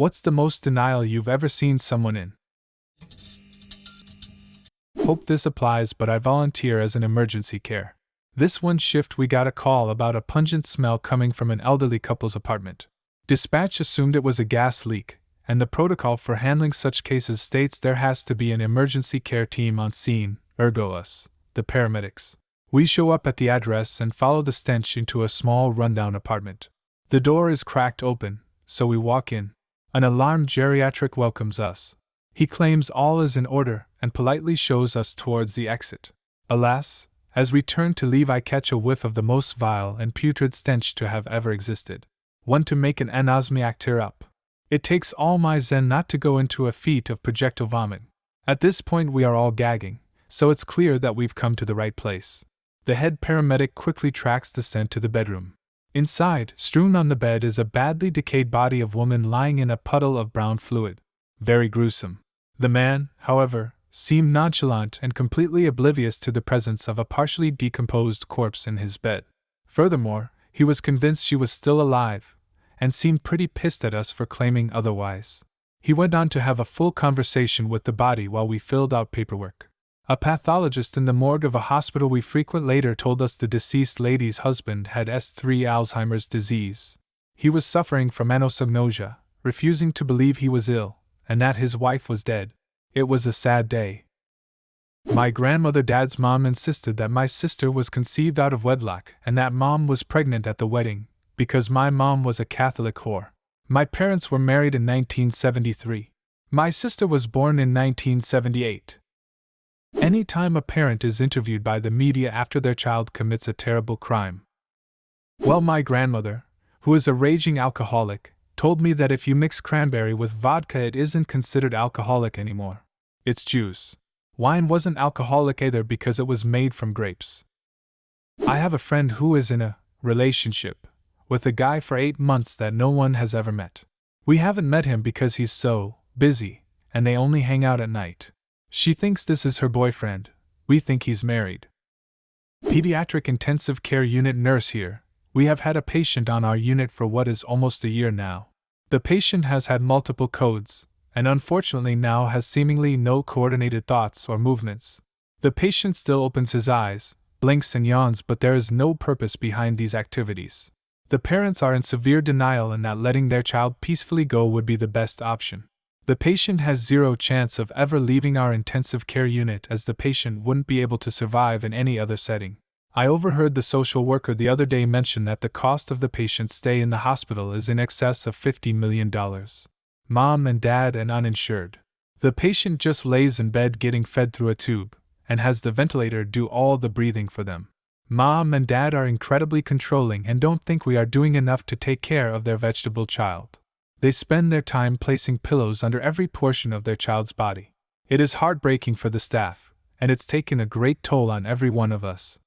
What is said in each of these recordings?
What's the most denial you've ever seen someone in? Hope this applies, but I volunteer as an emergency care. This one shift we got a call about a pungent smell coming from an elderly couple's apartment. Dispatch assumed it was a gas leak, and the protocol for handling such cases states there has to be an emergency care team on scene, ergo us, the paramedics. We show up at the address and follow the stench into a small rundown apartment. The door is cracked open, so we walk in. An alarmed geriatric welcomes us. He claims all is in order and politely shows us towards the exit. Alas, as we turn to leave, I catch a whiff of the most vile and putrid stench to have ever existed. One to make an anosmiac tear up. It takes all my zen not to go into a feat of projectile vomit. At this point we are all gagging, so it's clear that we've come to the right place. The head paramedic quickly tracks the scent to the bedroom. Inside, strewn on the bed, is a badly decayed body of woman lying in a puddle of brown fluid. Very gruesome. The man, however, seemed nonchalant and completely oblivious to the presence of a partially decomposed corpse in his bed. Furthermore, he was convinced she was still alive, and seemed pretty pissed at us for claiming otherwise. He went on to have a full conversation with the body while we filled out paperwork. A pathologist in the morgue of a hospital we frequent later told us the deceased lady's husband had S3 Alzheimer's disease. He was suffering from anosognosia, refusing to believe he was ill, and that his wife was dead. It was a sad day. My grandmother, Dad's mom, insisted that my sister was conceived out of wedlock and that Mom was pregnant at the wedding, because my mom was a Catholic whore. My parents were married in 1973. My sister was born in 1978. Any time a parent is interviewed by the media after their child commits a terrible crime. Well, my grandmother, who is a raging alcoholic, told me that if you mix cranberry with vodka it isn't considered alcoholic anymore. It's juice. Wine wasn't alcoholic either because it was made from grapes. I have a friend who is in a relationship with a guy for 8 months that no one has ever met. We haven't met him because he's so busy, and they only hang out at night. She thinks this is her boyfriend. We think he's married. Pediatric intensive care unit nurse here. We have had a patient on our unit for what is almost a year now. The patient has had multiple codes, and unfortunately now has seemingly no coordinated thoughts or movements. The patient still opens his eyes, blinks and yawns, but there is no purpose behind these activities. The parents are in severe denial and that letting their child peacefully go would be the best option. The patient has zero chance of ever leaving our intensive care unit, as the patient wouldn't be able to survive in any other setting. I overheard the social worker the other day mention that the cost of the patient's stay in the hospital is in excess of $50 million. Mom and dad and uninsured. The patient just lays in bed getting fed through a tube, and has the ventilator do all the breathing for them. Mom and dad are incredibly controlling and don't think we are doing enough to take care of their vegetable child. They spend their time placing pillows under every portion of their child's body. It is heartbreaking for the staff, and it's taken a great toll on every one of us.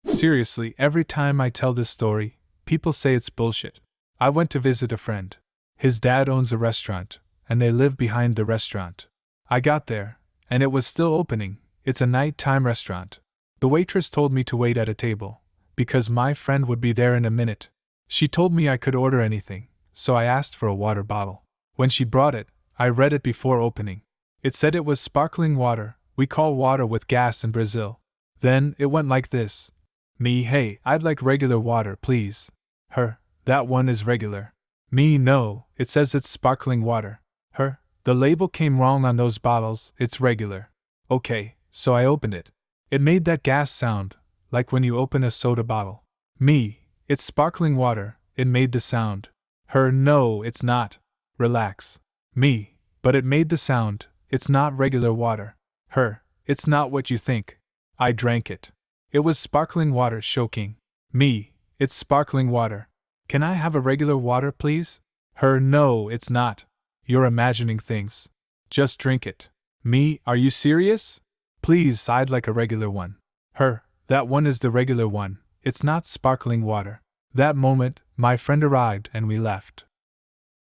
Seriously, every time I tell this story, people say it's bullshit. I went to visit a friend. His dad owns a restaurant, and they live behind the restaurant. I got there, and it was still opening. It's a nighttime restaurant. The waitress told me to wait at a table, because my friend would be there in a minute. She told me I could order anything, so I asked for a water bottle. When she brought it, I read it before opening. It said it was sparkling water. We call water with gas in Brazil. Then it went like this. Me, hey, I'd like regular water, please. Her, that one is regular. Me, no, it says it's sparkling water. Her, the label came wrong on those bottles, it's regular. Okay, so I opened it. It made that gas sound, like when you open a soda bottle. Me, it's sparkling water, it made the sound. Her, no, it's not. Relax. Me, but it made the sound, it's not regular water. Her, it's not what you think. I drank it. It was sparkling water, choking. Me, it's sparkling water. Can I have a regular water, please? Her, no, it's not. You're imagining things. Just drink it. Me, are you serious? Please, I'd like a regular one. Her, that one is the regular one, it's not sparkling water. That moment, my friend arrived and we left.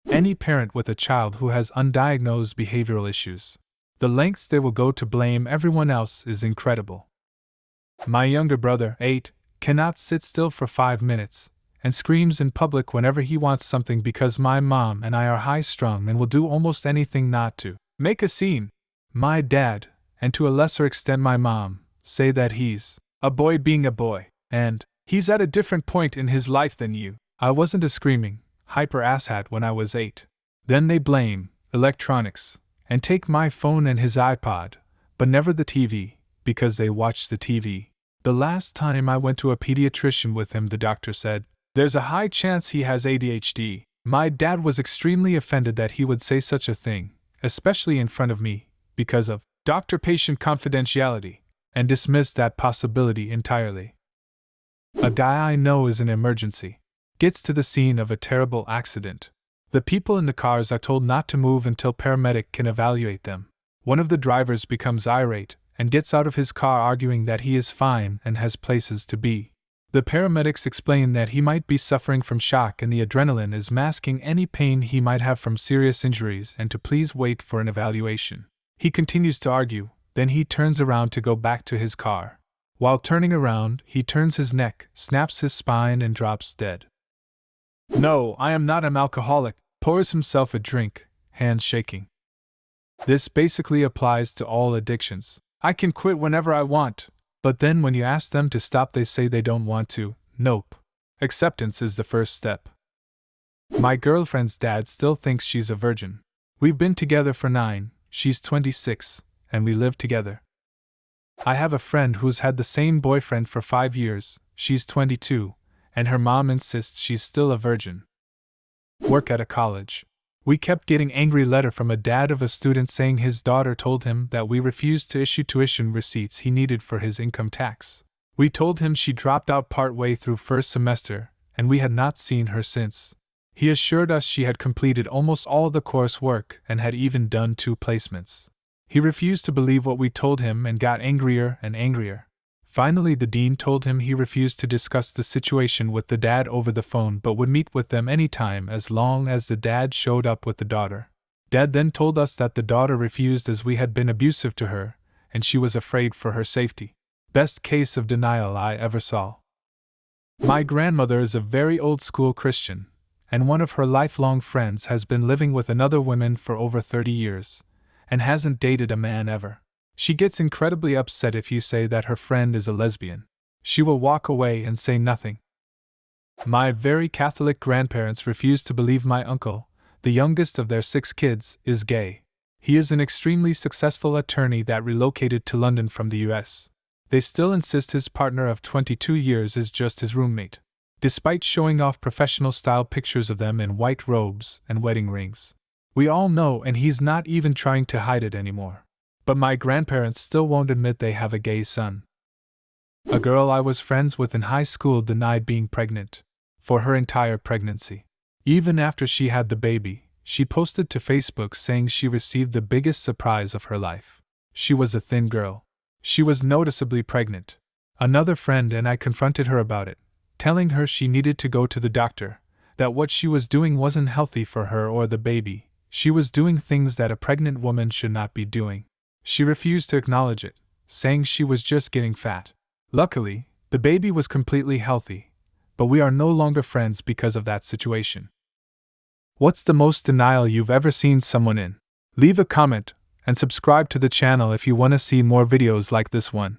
Any parent with a child who has undiagnosed behavioral issues, the lengths they will go to blame everyone else is incredible. My younger brother, 8, cannot sit still for 5 minutes, and screams in public whenever he wants something because my mom and I are high-strung and will do almost anything not to make a scene. My dad, and to a lesser extent my mom, say that he's a boy being a boy, and he's at a different point in his life than you. I wasn't a screaming, hyper asshat when I was 8. Then they blame electronics, and take my phone and his iPod, but never the TV, because they watch the TV. The last time I went to a pediatrician with him, the doctor said, "There's a high chance he has ADHD." My dad was extremely offended that he would say such a thing, especially in front of me, because of doctor-patient confidentiality, and dismissed that possibility entirely. A guy I know is in emergency. Gets to the scene of a terrible accident. The people in the cars are told not to move until paramedic can evaluate them. One of the drivers becomes irate and gets out of his car arguing that he is fine and has places to be. The paramedics explain that he might be suffering from shock and the adrenaline is masking any pain he might have from serious injuries and to please wait for an evaluation. He continues to argue, then he turns around to go back to his car. While turning around, he turns his neck, snaps his spine and drops dead. "No, I am not an alcoholic," pours himself a drink, hands shaking. This basically applies to all addictions. I can quit whenever I want, but then when you ask them to stop they say they don't want to. Nope. Acceptance is the first step. My girlfriend's dad still thinks she's a virgin. We've been together for 9, she's 26, and we live together. I have a friend who's had the same boyfriend for 5 years, she's 22, and her mom insists she's still a virgin. Work at a college. We kept getting angry letter from a dad of a student saying his daughter told him that we refused to issue tuition receipts he needed for his income tax. We told him she dropped out part way through first semester, and we had not seen her since. He assured us she had completed almost all the coursework and had even done 2 placements. He refused to believe what we told him and got angrier and angrier. Finally, the dean told him he refused to discuss the situation with the dad over the phone but would meet with them anytime as long as the dad showed up with the daughter. Dad then told us that the daughter refused as we had been abusive to her, and she was afraid for her safety. Best case of denial I ever saw. My grandmother is a very old-school Christian, and one of her lifelong friends has been living with another woman for over 30 years, and hasn't dated a man ever. She gets incredibly upset if you say that her friend is a lesbian. She will walk away and say nothing. My very Catholic grandparents refuse to believe my uncle, the youngest of their 6 kids, is gay. He is an extremely successful attorney that relocated to London from the US. They still insist his partner of 22 years is just his roommate, despite showing off professional-style pictures of them in white robes and wedding rings. We all know, and he's not even trying to hide it anymore. But my grandparents still won't admit they have a gay son. A girl I was friends with in high school denied being pregnant for her entire pregnancy. Even after she had the baby, she posted to Facebook saying she received the biggest surprise of her life. She was a thin girl. She was noticeably pregnant. Another friend and I confronted her about it, telling her she needed to go to the doctor, that what she was doing wasn't healthy for her or the baby. She was doing things that a pregnant woman should not be doing. She refused to acknowledge it, saying she was just getting fat. Luckily, the baby was completely healthy, but we are no longer friends because of that situation. What's the most denial you've ever seen someone in? Leave a comment and subscribe to the channel if you want to see more videos like this one.